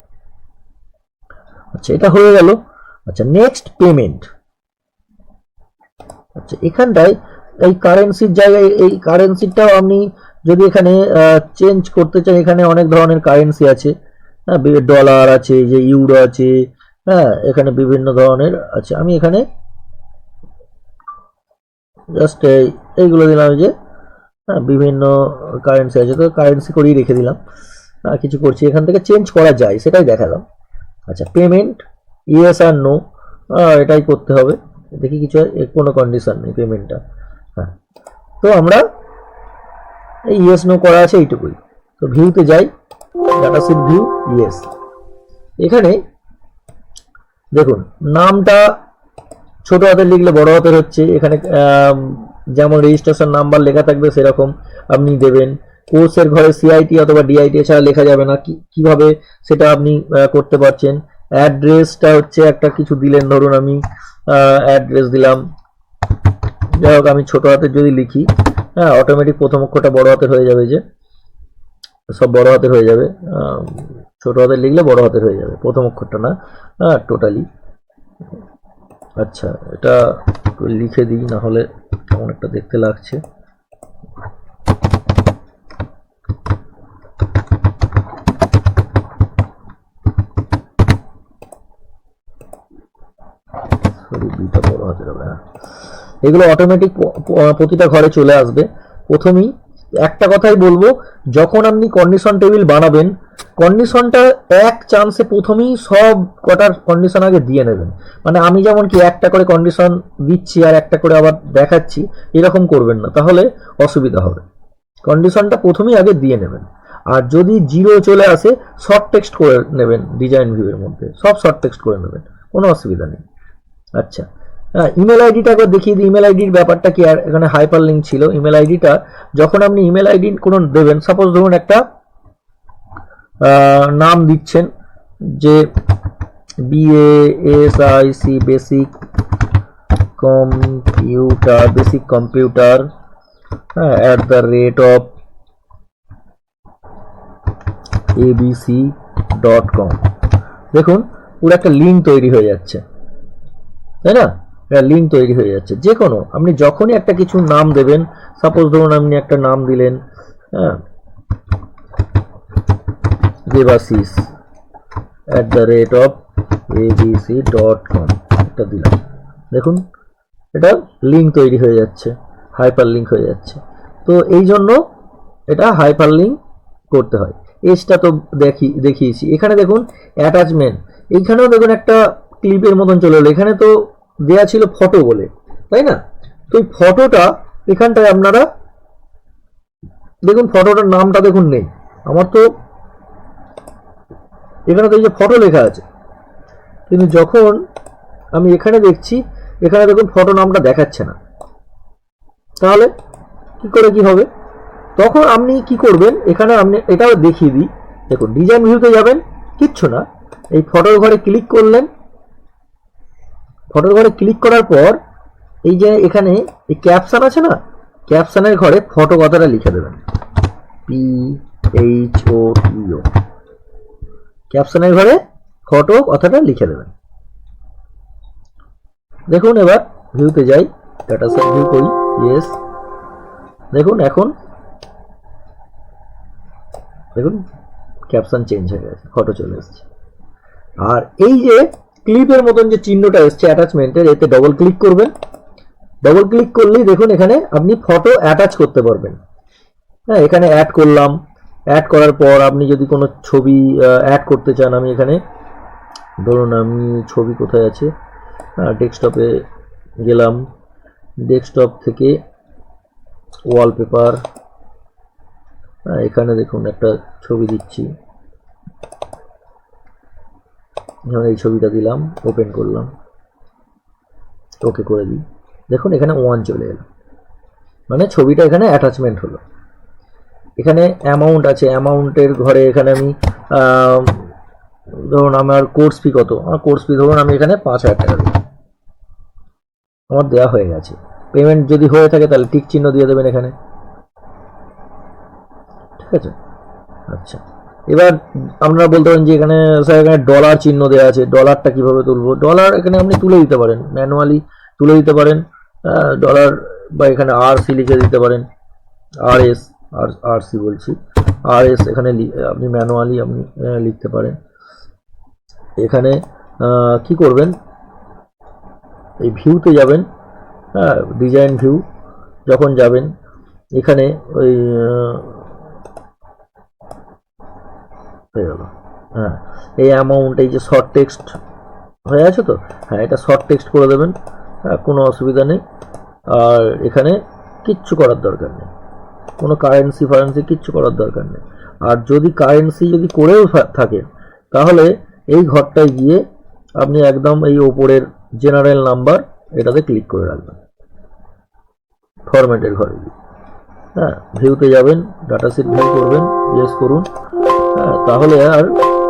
আচ্ছা এটা হয়ে গেল। আচ্ছা নেক্সট পেমেন্ট। আচ্ছা এখানটায় এই কারেন্সির জায়গায় এই কারেন্সিটাও আপনি যদি এখানে চেঞ্জ করতে চান, এখানে অনেক ধরনের কারেন্সি আছে, হ্যাঁ ডলার আছে, যে ইউরো আছে, হ্যাঁ এখানে বিভিন্ন ধরনের আছে। আমি এখানে জাস্ট এইগুলো দিলাম, যে হ্যাঁ বিভিন্ন কারেন্সি আছে, তো কারেন্সি করেই রেখে দিলাম। কিছু করছি, এখান থেকে চেঞ্জ করা যায় সেটাই দেখালাম। আচ্ছা পেমেন্ট ইয়েস আর নো, এটাই করতে হবে। দেখি কিছু কোনো কন্ডিশন নেই পেমেন্টটা। হ্যাঁ তো আমরা এই ইয়েস নো করা আছে এইটুকুই। তো ভিউতে যাই, ডাটা শিট ভিউ, ইয়েস। এখানে দেখুন নামটা ছোট হাতের লিখলে বড় হাতের হচ্ছে, এখানে যেমন রেজিস্ট্রেশন নাম্বার লেখা থাকবে সেরকম আপনি দেবেন। কোর্সের ঘরে সিআইটি অথবা ডিআইটি ছাড়া লেখা যাবে না, কিভাবে সেটা আপনি করতে পারছেন। অ্যাড্রেসটা হচ্ছে একটা কিছু দিলেন, ধরুন আমি অ্যাড্রেস দিলাম, যাই হোক আমি ছোট হাতের যদি লিখি, হ্যাঁ অটোমেটিক প্রথম অক্ষরটা বড় হাতের হয়ে যাবে, যে সব বড় হাতের হয়ে যাবে। ছোট হাতের লিখলে বড় হাতের হয়ে যাবে, প্রথম অক্ষরটা না, হ্যাঁ টোটালি। আচ্ছা এটা লিখে দিই, না হলে কেমন একটা দেখতে লাগছে। বিটা বড় হাতের হবে, এগুলো অটোমেটিক প্রতিটা ঘরে চলে আসবে। প্রথমেই একটা কথাই বলবো, যখন আপনি কন্ডিশন টেবিল বানাবেন, কন্ডিশনটা এক চান্সে প্রথমেই সব কটার কন্ডিশন আগে দিয়ে নেবেন। মানে আমি যেমন কি একটা করে কন্ডিশন দিচ্ছি আর একটা করে আবার দেখাচ্ছি, এরকম করবেন না, তাহলে অসুবিধা হবে। কন্ডিশনটা প্রথমেই আগে দিয়ে নেবেন। আর যদি জিরো চলে আসে, শর্ট টেক্সট করে নেবেন, ডিজাইন ভিউয়ের মধ্যে সব শর্ট টেক্সট করে নেবেন, কোনো অসুবিধা নেই। আচ্ছা ইমেল আইডিটা একবার দেখিয়ে দিই। ইমেল আইডির ব্যাপারটা কি, আর এখানে হাইপার লিঙ্ক ছিল। ইমেল আইডিটা যখন আপনি ইমেল আইডি কোনো দেবেন, সাপোজ ধরুন একটা নাম দিচ্ছেন, যে BASIC বেসিক কম্পিউটার @, abc.com। দেখুন পুরো একটা লিঙ্ক তৈরি হয়ে যাচ্ছে, তাই না? লিঙ্ক তৈরি হয়ে যাচ্ছে। যে কোনো আপনি যখনই একটা কিছু নাম দেবেন, সাপোজ ধরুন আপনি একটা নাম দিলেন, হ্যাঁ দেবাশিস @abc.com, এটা দিলাম। দেখুন এটা লিঙ্ক তৈরি হয়ে যাচ্ছে, হাইপার লিঙ্ক হয়ে যাচ্ছে। তো এই জন্য এটা হাইপার লিঙ্ক করতে হয়। এজটা তো দেখিয়েছি। এখানে দেখুন অ্যাটাচমেন্ট, এইখানেও দেখুন একটা ক্লিপের মতন চলে এলো। এখানে তো দেয়া ছিল ফটো বলে, তাই না? তো এই ফটোটা এখানটায় আপনারা দেখুন, ফটোটার নামটা দেখুন নেই আমার, তো এখানে তো এই যে ফটো লেখা আছে, কিন্তু যখন আমি এখানে দেখছি, এখানে দেখুন ফটো নামটা দেখাচ্ছে না। তাহলে কি করে কি হবে? তখন আপনি কি করবেন, এখানে আপনি এটাও দেখিয়ে দিই। দেখুন ডিজাইন ভিউতে যাবেন, কিচ্ছু না, এই ফটোর ঘরে ক্লিক করলেন। ফটোর ঘরে ক্লিক করার পর এই যে এখানে এই ক্যাপশন আছে না, ক্যাপশনের ঘরে ফটো কথাটা লিখে দেবেন, PHOTO, ক্যাপশনের ঘরে ফটো কথাটা লিখে দেবেন। দেখুন এবার ভিউতে যাই, ডাটা সেট ভিউ করি, ইয়েস। দেখুন এখন দেখুন ক্যাপশন চেঞ্জ হয়ে গেছে, ফটো চলে এসেছে। আর এই যে ক্লিপের মতন যে চিহ্নটা এসছে অ্যাটাচমেন্টের, এতে ডবল ক্লিক করবেন। ডবল ক্লিক করলেই দেখুন এখানে আপনি ফটো অ্যাটাচ করতে পারবেন। হ্যাঁ এখানে অ্যাড করলাম, অ্যাড করার পর আপনি যদি কোনো ছবি অ্যাড করতে চান, আমি এখানে ধরুন আমি ছবি কোথায় আছে, ডেস্কটপে গেলাম, ডেস্কটপ থেকে ওয়ালপেপার, এখানে দেখুন একটা ছবি দিচ্ছি, এই ছবিটা দিলাম, ওপেন করলাম, ওকে করে দিই। দেখুন এখানে 1 চলে এলো, মানে ছবিটা এখানে অ্যাটাচমেন্ট হলো। এখানে অ্যামাউন্ট আছে, অ্যামাউন্টের ঘরে এখানে আমি ধরুন আমার কোর্স ফি কত, আমার কোর্স ফি ধরুন আমি এখানে 5,000 টাকা দিই, আমার দেওয়া হয়ে গেছে। পেমেন্ট যদি হয়ে থাকে তাহলে টিক চিহ্ন দিয়ে দেবেন এখানে, ঠিক আছে? আচ্ছা এবার আপনারা বলতে পারেন যে এখানে স্যার এখানে ডলার চিহ্ন দেওয়া আছে, ডলারটা কিভাবে তুলবো? ডলার এখানে আপনি তুলে দিতে পারেন, ম্যানুয়ালি তুলে দিতে পারেন ডলার, বা এখানে RC লিখে দিতে পারেন, RS RC বলছি, RS এখানে আপনি ম্যানুয়ালি আপনি লিখতে পারেন। এখানে কি করবেন, এই ভিউতে যাবেন, হ্যাঁ ডিজাইন ভিউ যখন যাবেন এখানে ওই হয়ে গেল, হ্যাঁ এই অ্যামাউন্ট, এই যে শর্ট টেক্সট হয়ে আছে তো, হ্যাঁ এটা শর্ট টেক্সট করে দেবেন, হ্যাঁ কোনো অসুবিধা নেই। আর এখানে কিচ্ছু করার দরকার নেই, কোনো কারেন্সি ফারেন্সি কিচ্ছু করার দরকার নেই। আর যদি কারেন্সি যদি করেও থাকে তাহলে এই ঘরটায় গিয়ে আপনি একদম এই ওপরের জেনারেল নাম্বার এটাতে ক্লিক করে রাখবেন, ফরম্যাটের ঘরে গিয়ে, হ্যাঁ ভিউতে যাবেন, ডাটা শিট ভিউ করবেন, ইয়েস করুন, হ্যাঁ তাহলে আর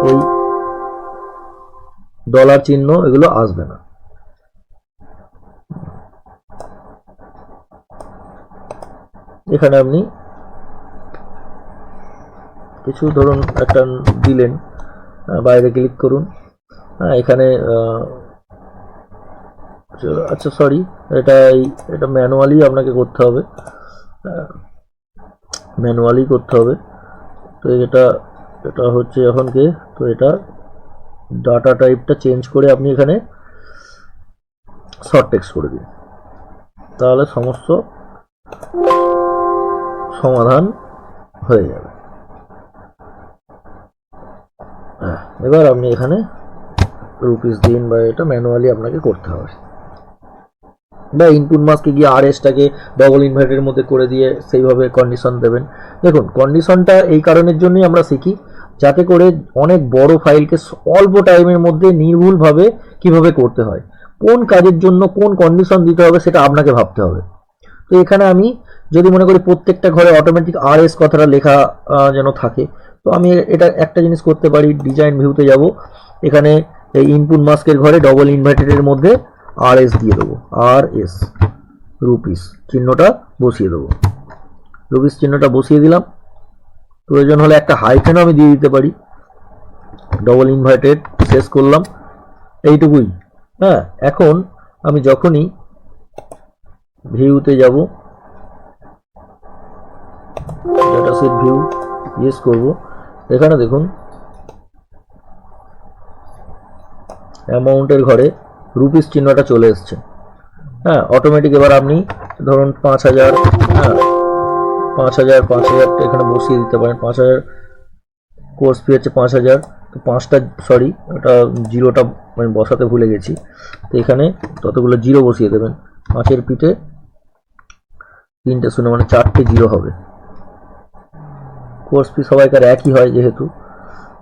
ওই ডলার চিহ্ন এগুলো আসবে না। এখানে আপনি কিছু ধরুন একটা দিলেন, বাইরে ক্লিক করুন, হ্যাঁ এখানে আচ্ছা সরি, এটা ম্যানুয়ালি আপনাকে করতে হবে, ম্যানুয়ালি করতে হবে। তো এটা হচ্ছে এখন কি, তো এটা ডাটা টাইপটা চেঞ্জ করে আপনি এখানে শর্ট টেক্সট করে দিন, তাহলে সমস্ত সমাধান হয়ে যাবে। এবার আপনি এখানে রুপিস দিন, বা এটা ম্যানুয়ালি আপনাকে করতে হবে, বা ইনপুট মাস্কে গিয়ে RSটাকে ডবল ইনভার্টের মধ্যে করে দিয়ে সেইভাবে কন্ডিশন দেবেন। দেখুন কন্ডিশনটা এই কারণের জন্যই আমরা শিখি, যাতে করে অনেক বড় ফাইলকে অল্প টাইমের মধ্যে নির্ভুলভাবে কিভাবে করতে হয়, কোন কাজের জন্য কোন কন্ডিশন দিতে হবে সেটা আপনাকে ভাবতে হবে। তো এখানে আমি যদি মনে করি প্রত্যেকটা ঘরে অটোমেটিক RS কথাটা লেখা যেন থাকে, তো আমি এটা একটা জিনিস করতে পারি, ডিজাইন ভিউতে যাব, এখানে এই ইনপুট মাস্কের ঘরে ডবল ইনভার্টেডের মধ্যে RS দিয়ে দেবো, RS রুপিস চিহ্নটা বসিয়ে দেবো, রুপিস চিহ্নটা বসিয়ে দিলাম। প্রয়োজন হলে একটা হাইফেনও আমি দিয়ে দিতে পারি, ডবল ইনভার্টেড শেষ করলাম, এইটুকুই। হ্যাঁ এখন আমি যখনই ভিউতে যাব, ডাটা শিট ভিউ ইয়েস করব, এখানে দেখুন অ্যামাউন্টের ঘরে রুপিস চিহ্নটা চলে এসছে, হ্যাঁ অটোমেটিক। এবার আপনি ধরুন 5000, হ্যাঁ 5000 এখানে বসিয়ে দিতে পারেন, 5000 কোর্স ফি হচ্ছে 5000, তো 5টা সরি ওটা জিরোটা আমি বসাতে ভুলে গেছি, তো এখানে ততগুলো জিরো বসিয়ে দেবেন, 5-এর পিঠে 3টে শূন্য, মানে 4টে জিরো হবে। কোর্স ফি সবাইকার একই হয় যেহেতু,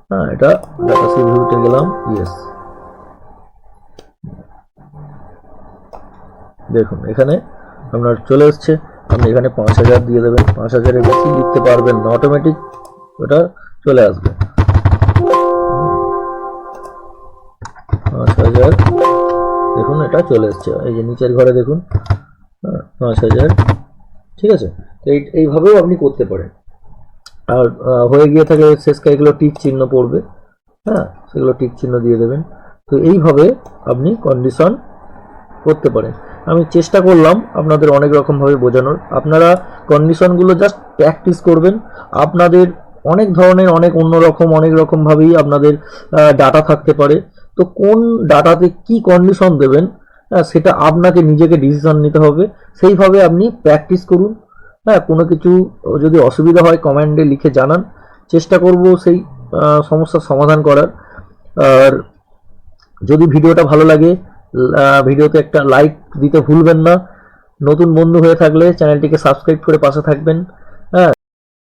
হ্যাঁ এটা ডাটা শিট ভিউতে গেলাম, ইয়েস। দেখুন এখানে আপনার চলে এসছে, আপনি এখানে 5000 দিয়ে দেবেন, 5000-এর বেশি লিখতে পারবেন না, অটোমেটিক ওটা চলে আসবে। 5000 দেখুন এটা চলে এসছে, এই যে নিচের ঘরে দেখুন 5000, ঠিক আছে। এইভাবেও আপনি করতে পারেন। আর হয়ে গিয়ে থাকে শেষকে এগুলো টিক চিহ্ন পড়বে, হ্যাঁ সেগুলো টিক চিহ্ন দিয়ে দেবেন। তো এইভাবে আপনি কন্ডিশন করতে পারেন। আমি চেষ্টা করলাম আপনাদের অনেক রকমভাবে বোঝানোর, আপনারা কন্ডিশনগুলো জাস্ট প্র্যাকটিস করবেন। আপনাদের অনেক ধরনের অনেক রকমভাবেই আপনাদের ডাটা থাকতে পারে, তো কোন ডাটাতে কি কন্ডিশন দেবেন সেটা আপনাকে নিজেকে ডিসিশন নিতে হবে, সেইভাবে আপনি প্র্যাকটিস করুন। হ্যাঁ কোনো কিছু যদি অসুবিধা হয় কমেন্টে লিখে জানান, চেষ্টা করব সেই সমস্যার সমাধান করার। আর যদি ভিডিওটা ভালো লাগে ভিডিওতে একটা লাইক দিতে ভুলবেন না। নতুন বন্ধু হয়ে থাকলে চ্যানেলটিকে সাবস্ক্রাইব করে পাশে থাকবেন।